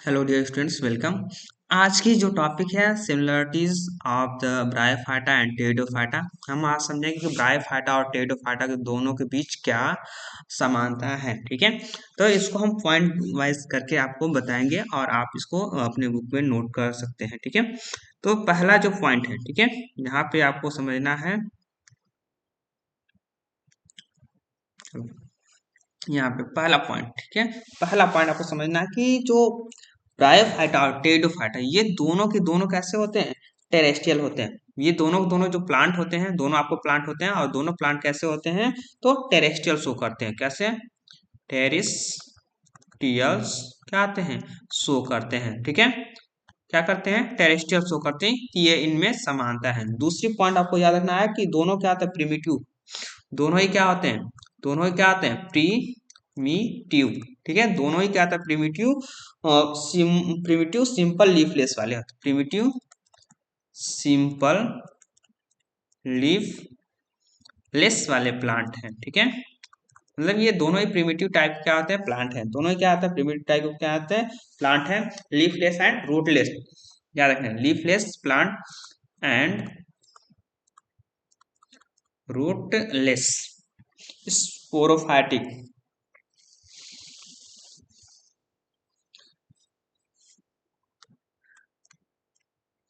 Hello dear students, welcome. आज की जो टॉपिक है similarities of the bryophyta and pteridophyta. हम आज समझेंगे कि ब्रायोफाइटा और टेरिडोफाइटा के दोनों के बीच क्या समानता है। ठीक है, तो इसको हम पॉइंट वाइज करके आपको बताएंगे और आप इसको अपने बुक में नोट कर सकते हैं। ठीक है, तो पहला जो पॉइंट है, ठीक है, यहाँ पे आपको समझना है। यहाँ पे पहला पॉइंट, ठीक है, पहला पॉइंट आपको समझना है कि जो ब्रायोफाइटा और टेरिडोफाइटा ये दोनों के दोनों कैसे होते हैं, टेरेस्ट्रियल होते हैं। ये दोनों दोनों जो प्लांट होते हैं, दोनों आपको प्लांट होते हैं और दोनों प्लांट कैसे होते हैं, तो टेरेस्ट्रियल शो करते हैं। कैसे? टेरेस्ट्रियल्स क्या आते हैं, शो करते हैं। ठीक है, क्या करते हैं, टेरेस्ट्रियल शो करते हैं कि ये इनमें समानता है। दूसरी पॉइंट आपको याद रखना है कि दोनों क्या होते हैं, प्रिमिटिव। दोनों ही क्या होते हैं, दोनों ही क्या होते हैं, प्रीमिटिव। ठीक है, दोनों ही क्या होता है, प्रीमिटिव। प्रीमिटिव सिंपल लीफलेस वाले होते हैं, प्रीमिटिव सिंपल लीफलेस वाले प्लांट हैं। ठीक है, मतलब ये दोनों ही प्रिमिटिव टाइप क्या होते हैं, प्लांट हैं। दोनों ही क्या होता है, प्रिमिटिव टाइप क्या होते हैं, प्लांट है। लीफलेस एंड रूटलेस, याद रखना, leafless plant and rootless sporophytic.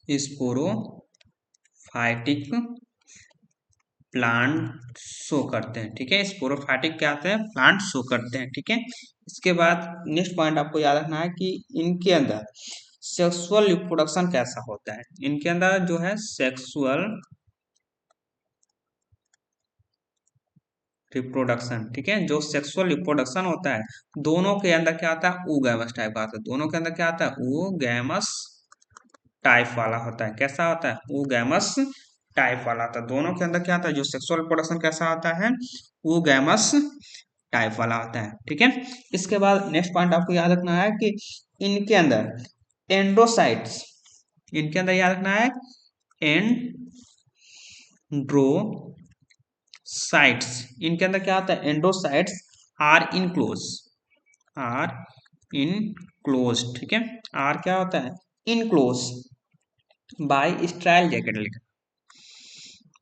Sporophytic plant show करते हैं। ठीक है, स्पोरोफाइटिक क्या आते हैं, प्लांट शो करते हैं। ठीक है, इसके बाद नेक्स्ट पॉइंट आपको याद रखना है कि इनके अंदर सेक्सुअल रिप्रोडक्शन कैसा होता है। इनके अंदर जो है सेक्सुअल रिप्रोडक्शन, ठीक है, जो सेक्सुअल रिप्रोडक्शन होता है, दोनों के अंदर क्या आता है, oogamous टाइप का आता है। दोनों के अंदर क्या आता है, oogamous टाइप वाला होता है। कैसा होता है, oogamous टाइप वाला होता है। दोनों के अंदर क्या आता है, जो सेक्सुअल रिप्रोडक्शन कैसा होता है, oogamous टाइप वाला होता है। ठीक है, इसके बाद नेक्स्ट पॉइंट आपको याद रखना है कि इनके अंदर एंड्रोसाइट्स, इनके अंदर याद रखना है एंड्रोसाइट्स। इनके अंदर क्या होता है, एंड्रोसाइट्स आर इनक्लोज, आर इनक्लोज। ठीक है, आर क्या होता है, इनक्लोज बाय स्ट्राइल जैकेट लिखा,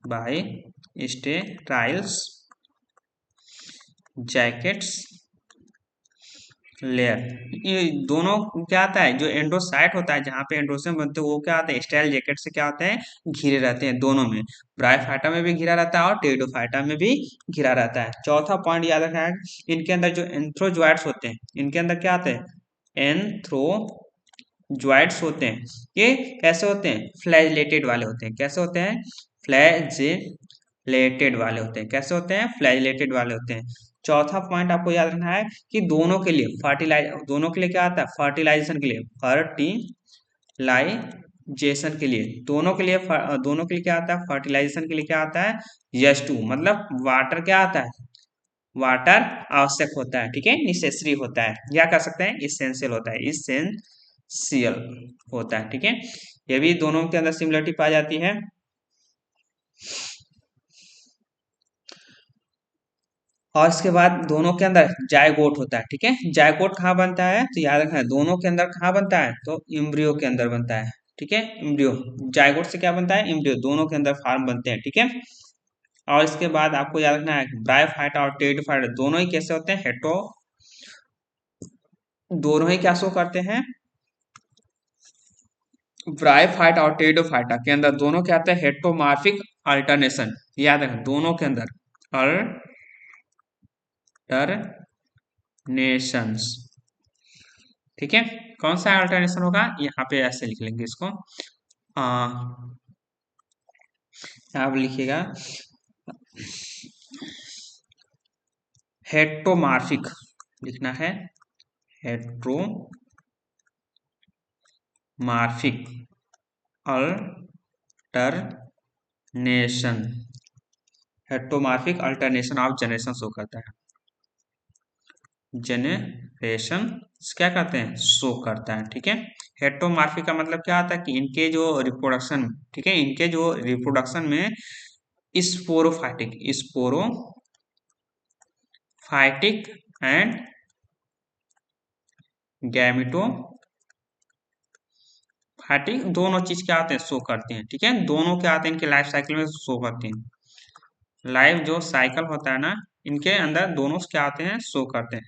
बाय स्टेराइल्स जैकेट्स लेयर। ये दोनों क्या आता है, जो एंड्रोसाइट होता है, जहाँ पे एंड्रोसियम बनते हैं, वो क्या आता है, स्टाइल जैकेट से क्या होते हैं, घिरे रहते हैं। दोनों में, ब्रायोफाइटा में भी घिरा रहता है और टेरिडोफाइटा में भी घिरा रहता है। चौथा पॉइंट याद रखना है, इनके अंदर जो एंथ्रोजोइड्स होते हैं, इनके अंदर क्या आते हैं, एंथ्रोजोइड्स होते हैं। ये कैसे होते हैं, फ्लैजिलेटेड वाले होते हैं। कैसे होते हैं, फ्लैजिलेटेड वाले होते हैं। कैसे होते हैं, फ्लैजिलेटेड वाले होते हैं। चौथा पॉइंट आपको याद रखना है कि दोनों के लिए दोनों के लिए क्या आता है, फर्टिलाइजेशन के लिए, फर्टिलाइजेशन के लिए, दोनों के लिए क्या आता है, फर्टिलाइजेशन के लिए क्या आता है, H2, मतलब वाटर क्या आता है, वाटर आवश्यक होता है। ठीक है, निसेसरी होता है, या कह सकते हैं इसेंशियल होता है, इसेंशियल होता है। ठीक है, ये भी दोनों के अंदर सिमिलरिटी पाई जाती है। और इसके बाद दोनों के अंदर जायगोट होता है। ठीक है, जायगोट कहाँ बनता है, तो याद रखना है, दोनों के अंदर कहाँ बनता है, तो इम्ब्रियो के अंदर बनता है। ठीक है, इम्ब्रियो, जायगोट से क्या बनता है, इम्ब्रियो, दोनों के अंदर फार्म बनते हैं। ठीक है, और इसके बाद आपको याद रखना है, ब्रायोफाइटा और टेरिडोफाइटा दोनों ही कैसे होते हैं, दोनों ही क्या शो करते हैं, ब्रायोफाइटा और टेरिडोफाइटा के अंदर दोनों क्या आते हैं, हेटेरोमॉर्फिक अल्टरनेशन। याद रखें, दोनों के अंदर अल्टरनेशंस। ठीक है, कौन सा अल्टरनेशन होगा, यहाँ पे ऐसे लिख लेंगे इसको। आप लिखिएगा हेट्रोमार्फिक, लिखना है heteromorphic alternation. Heteromorphic alternation of generation show करता है, जनरेशन क्या कहते हैं, शो करता है। ठीक है, हेट्रोमार्फिक का मतलब क्या आता है कि इनके जो रिप्रोडक्शन, ठीक है, इनके जो रिप्रोडक्शन में sporophytic, sporophytic and gametophytic phytic दोनों चीज क्या आते हैं, शो करते हैं। ठीक है, दोनों क्या आते हैं, इनके लाइफ साइकिल में शो करते हैं। लाइफ जो साइकिल होता है ना, इनके अंदर दोनों क्या आते हैं, शो करते हैं।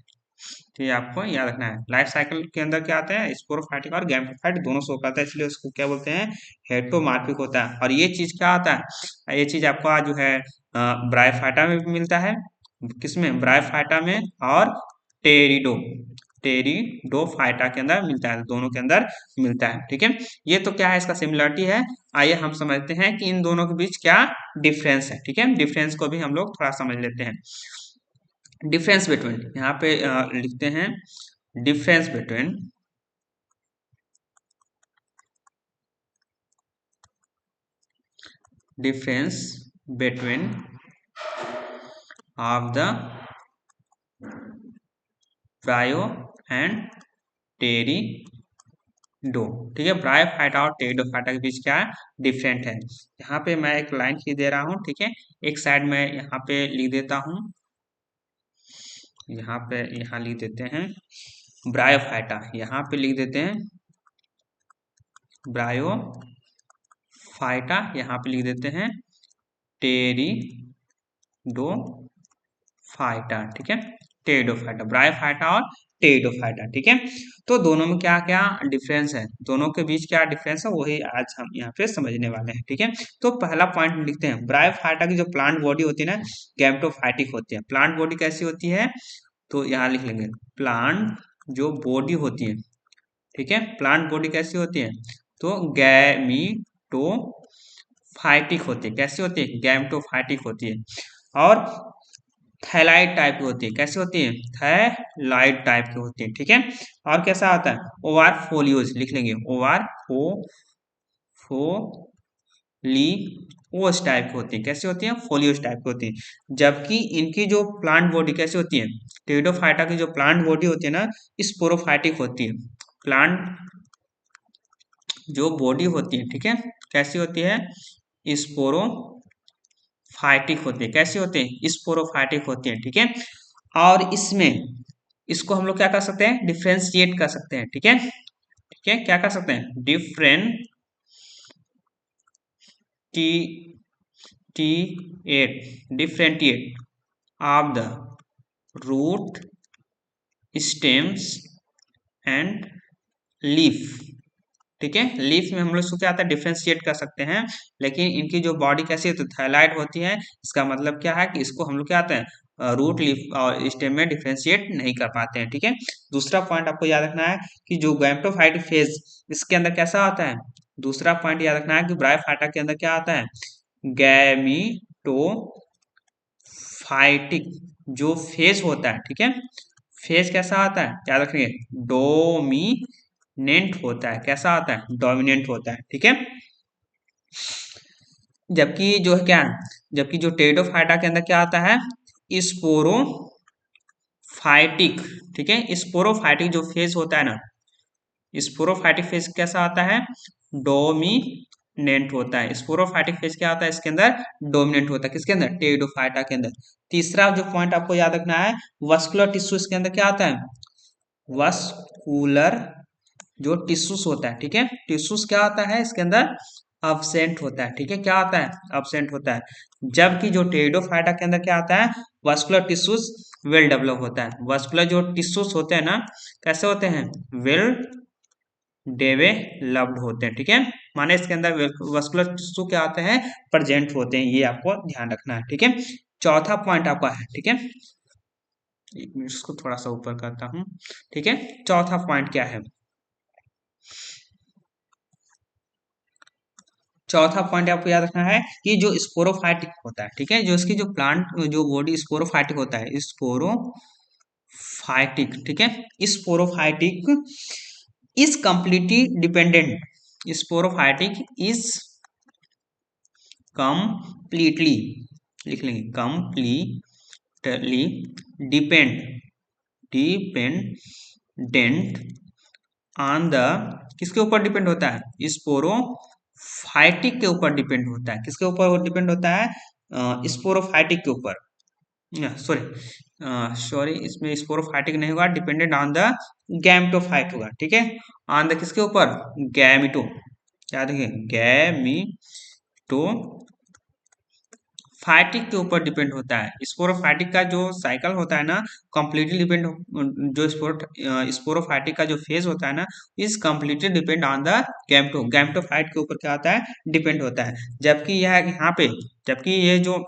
तो ये आपको याद रखना है। लाइफ साइकिल के अंदर क्या आते हैं, स्पोरोफाइटिक और गैमेटोफाइट दोनों शो करता है, इसलिए उसको क्या बोलते हैं, हेटेरोमॉर्फिक होता है। और ये चीज क्या आता है, ये चीज आपको जो है ब्रायोफाइटा में भी मिलता है। किसमें, ब्रायोफाइटा में, और टेरिडो टेरिडोफाइटा के अंदर मिलता है, दोनों के अंदर मिलता है। ठीक है, ये तो क्या है, इसका सिमिलरिटी है। आइए हम समझते हैं कि इन दोनों के बीच क्या डिफरेंस है। ठीक है, डिफरेंस को भी हम लोग थोड़ा समझ लेते हैं। डिफरेंस बिटवीन, यहाँ पे लिखते हैं difference between difference between of the bryo and pterido. ठीक है, ब्रायोफाइटा और टेरिडोफाइटा के बीच क्या डिफरेंट है। यहाँ पे मैं एक लाइन ही दे रहा हूँ। ठीक है, एक साइड में यहाँ पे लिख देता हूँ, यहाँ लिख देते हैं ब्रायोफाइटा, यहाँ पे लिख देते हैं ब्रायोफाइटा, यहाँ पे लिख देते हैं टेरिडोफाइटा। ठीक है, टेरिडोफाइटा, ब्रायोफाइटा और टेरिडोफाइटा। ठीक है, तो दोनों में क्या क्या डिफरेंस है, दोनों के बीच क्या डिफरेंस है, वही आज हम यहाँ पे समझने वाले हैं। ठीक है, तो पहला पॉइंट लिखते हैं, ब्रायोफाइटा की जो प्लांट बॉडी होती है ना, गैमेटोफाइटिक होती है। प्लांट बॉडी कैसी होती है, तो यहाँ लिख लेंगे प्लांट जो बॉडी होती है। ठीक है, प्लांट बॉडी कैसी होती है, तो गैमीटोफाइटिक होती है। कैसी होती है, गैमेटोफाइटिक होती है। और थैलाइड टाइप की होती है। कैसी होती है, थैलाइड टाइप की होती है। ठीक है, और कैसा आता है, ओवार फोलियोज, लिख लेंगे ओवार फोलियोज टाइप की होती है। कैसी होती है, फोलियोज टाइप की होती है। जबकि इनकी जो प्लांट बॉडी कैसी होती है, टेरिडोफाइटा की जो प्लांट बॉडी होती है ना, स्पोरोफाइटिक होती है। प्लांट जो बॉडी होती है, ठीक है, कैसी होती है, स्पोरोफाइटिक होती है। कैसी होती है, स्पोरोफाइटिक होती है। ठीक है, और इसमें इसको हम लोग क्या कर सकते हैं, डिफ्रेंशिएट कर सकते हैं। ठीक है, ठीक है, क्या कर सकते हैं, differentiate of the root, stems and leaf. ठीक है, लीफ में हम लोग इसको क्या आता है, डिफ्रेंशिएट कर सकते हैं। लेकिन इनकी जो बॉडी कैसी है, तो थैलाइड होती है। इसका मतलब क्या है कि इसको हम लोग क्या आते हैं, रूट, लीफ और स्टेम में डिफ्रेंशिएट नहीं कर पाते हैं। ठीक है, दूसरा पॉइंट आपको याद रखना है कि जो गैमेटोफाइटिक फेज, इसके अंदर कैसा आता है। दूसरा पॉइंट याद रखना है कि ब्रायोफाइटा के अंदर क्या आता है, गैमीटोफाइटिक जो फेज होता है। ठीक है, फेज कैसा आता है, याद रखिए, डोमिनेंट होता है। कैसा आता है, डोमिनेंट होता है। ठीक है, जबकि जो है क्या, जबकि जो टेरिडोफाइटा के अंदर क्या आता है, स्पोरोफाइटिक। ठीक है, स्पोरोफाइटिक जो फेज होता है ना, स्पोरोफाइटिक फेज कैसा आता है, डोमिनेंट होता है। स्पोरोफाइटिक फेज क्या आता है, इसके अंदर डोमिनेंट होता है। किसके अंदर, टेरिडोफाइटा के अंदर। तीसरा जो पॉइंट आपको याद रखना है, वस्कुलर टिश्यू इसके अंदर क्या आता है, वस्कुलर जो टिश्यूज होता है। ठीक है, टिश्यूज क्या आता है इसके अंदर, अब्सेंट होता है। ठीक है, क्या आता है, अब्सेंट होता है। जबकि जो टेरिडोफाइटा के अंदर क्या आता है, वस्कुलर टिश्यूज वेल डेवलप होता है। वस्कुलर जो टिश्यूज होते हैं ना, कैसे होते हैं, वेल डेवलप्ड होते हैं। ठीक है, माने इसके अंदर वस्कुलर टिश्यू क्या आते हैं, प्रेजेंट होते हैं। ये आपको ध्यान रखना है। ठीक है, चौथा पॉइंट आपका है। ठीक है, एक मिनट इसको थोड़ा सा ऊपर करता हूँ। ठीक है, चौथा पॉइंट क्या है, चौथा पॉइंट आपको याद रखना है कि जो स्पोरोफाइटिक होता है। ठीक है, जो इसकी जो प्लांट जो बॉडी स्पोरोफाइटिक होता है, स्पोरोफाइटिक। ठीक है, sporophytic is completely dependent, sporophytic is completely, लिख लेंगे कंप्लीटली डिपेंडेंट ऑन द, किसके ऊपर डिपेंड होता है, स्पोरोफाइटिक के ऊपर डिपेंड होता है। किसके ऊपर डिपेंड होता है, स्पोरोफाइटिक के ऊपर। सॉरी इसमें स्पोरोफाइटिक नहीं होगा, डिपेंडेंट ऑन द गैमेटोफाइट होगा। ठीक है, ऑन द किसके ऊपर, गैमेटो, क्या देखिए, गैमीटो फाइटिक के ऊपर डिपेंड होता है। स्पोरोफाइटिक का जो साइकिल होता है ना, कंप्लीटली डिपेंड, जो स्पोरोफाइटिक का जो फेज होता है ना, is completely depend on the gametophyte के ऊपर क्या होता है, डिपेंड होता है। जबकि यह यहाँ पे, जबकि ये जो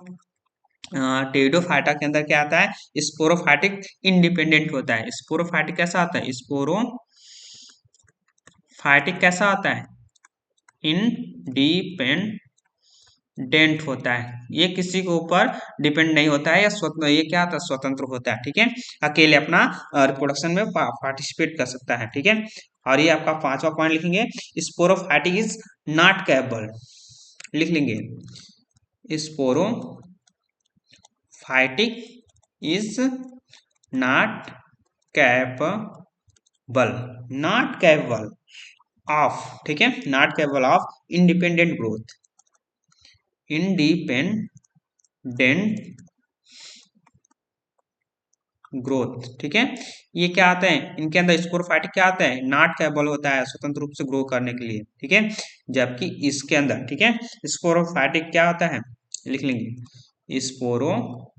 टेरिडोफाइटा के अंदर क्या आता है, स्पोरोफाइटिक इंडिपेंडेंट होता है। स्पोरोफाइटिक कैसा आता है, स्पोरोफाइटिक कैसा आता है, इंडिपेंडेंट होता है। ये किसी के ऊपर डिपेंड नहीं होता है, या स्वतंत्र, ये क्या होता है, स्वतंत्र होता है। ठीक है, अकेले अपना रिप्रोडक्शन में पार्टिसिपेट कर सकता है। ठीक है, और ये आपका पांचवा पॉइंट लिखेंगे, स्पोरोफाइटिक इज नॉट कैपेबल, लिख लेंगे, sporophytic is not capable, not capable of, ठीक है, not capable of independent growth, independent growth. ठीक है, ये क्या आता है, इनके अंदर स्पोरोफाइटिक क्या आता है, नॉट कैपेबल होता है स्वतंत्र रूप से ग्रो करने के लिए। ठीक है, जबकि इसके अंदर, ठीक है, स्पोरोफाइटिक क्या होता है, लिख लेंगे, स्पोरोफाइटिक,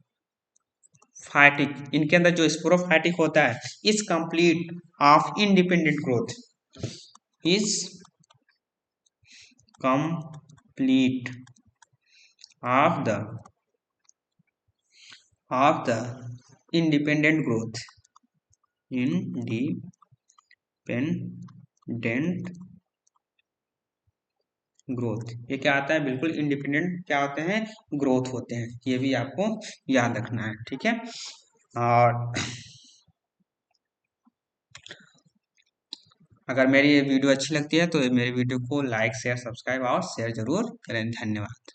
इनके अंदर जो स्पोरोफाइटिक होता है, is complete of independent growth, is complete of the independent growth, independent growth, ये क्या आता है, बिल्कुल इंडिपेंडेंट क्या होते हैं, ग्रोथ होते हैं। ये भी आपको याद रखना है। ठीक है, और अगर मेरी ये वीडियो अच्छी लगती है तो मेरी वीडियो को लाइक शेयर सब्सक्राइब और शेयर जरूर करें। धन्यवाद।